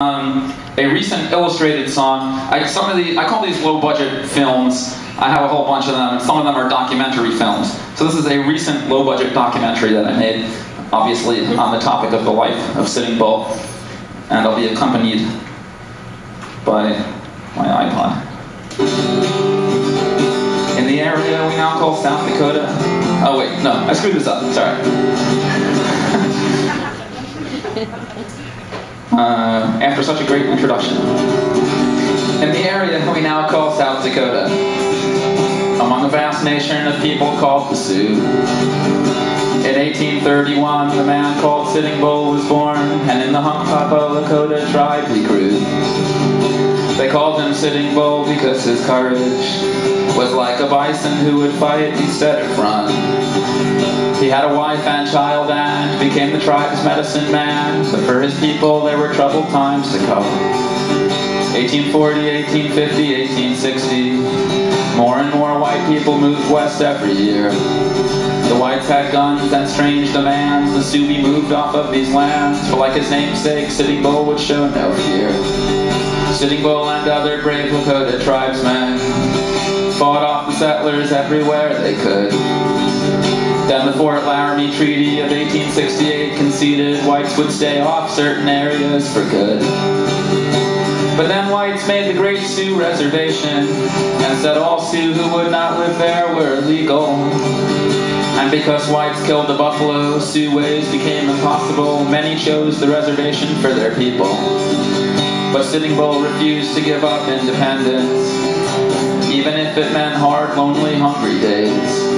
A recent illustrated song. I call these low-budget films. I have a whole bunch of them, and some of them are documentary films. So this is a recent low-budget documentary that I made, obviously on the topic of the life of Sitting Bull, and I'll be accompanied by my iPod. In the area we now call South Dakota. Oh wait, no, I screwed this up. Sorry. After such a great introduction. In the area we now call South Dakota, among a vast nation of people called the Sioux, in 1831 the man called Sitting Bull was born, and in the Hunkpapa Lakota tribe he grew. They called him Sitting Bull because his courage was like a bison who would fight instead of run. He had a wife and child and became the tribe's medicine man, but for his people there were troubled times to come. 1840, 1850, 1860, more and more white people moved west every year. The whites had guns and strange demands. The Sioux moved off of these lands, but like his namesake, Sitting Bull would show no fear. Sitting Bull and other brave Lakota tribesmen fought off the settlers everywhere they could. Then the Fort Laramie Treaty of 1868 conceded whites would stay off certain areas for good. But then whites made the Great Sioux Reservation and said all Sioux who would not live there were illegal. And because whites killed the buffalo, Sioux ways became impossible. Many chose the reservation for their people. But Sitting Bull refused to give up independence, even if it meant hard, lonely, hungry days.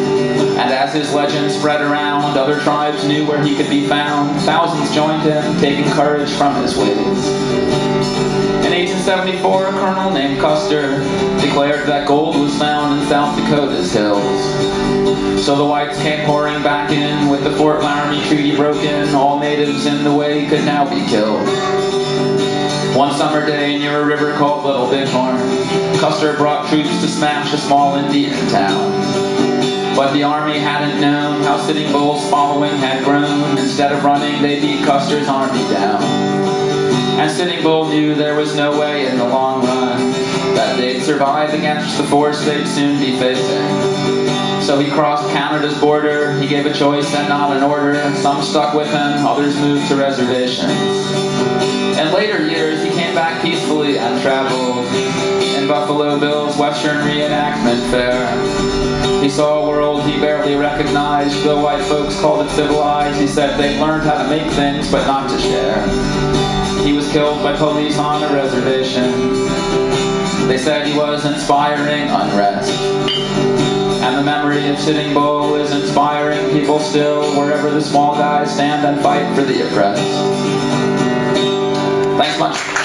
And as his legend spread around, other tribes knew where he could be found. Thousands joined him, taking courage from his ways. In 1874, a colonel named Custer declared that gold was found in South Dakota's hills. So the whites came pouring back in, with the Fort Laramie Treaty broken. All natives in the way could now be killed. One summer day near a river called Little Bighorn, Custer brought troops to smash a small Indian town. But the army hadn't known how Sitting Bull's following had grown. Instead of running, they beat Custer's army down. And Sitting Bull knew there was no way in the long run that they'd survive against the force they'd soon be facing. So he crossed Canada's border. He gave a choice and not an order. Some stuck with him, others moved to reservations. In later years, he came back peacefully and traveled in Buffalo Bill's Western Reenactment Fair. He saw a world he barely recognized. Though white folks called it civilized, he said they'd learned how to make things, but not to share. He was killed by police on a reservation. They said he was inspiring unrest. And the memory of Sitting Bull is inspiring people still, wherever the small guys stand and fight for the oppressed. Thanks much.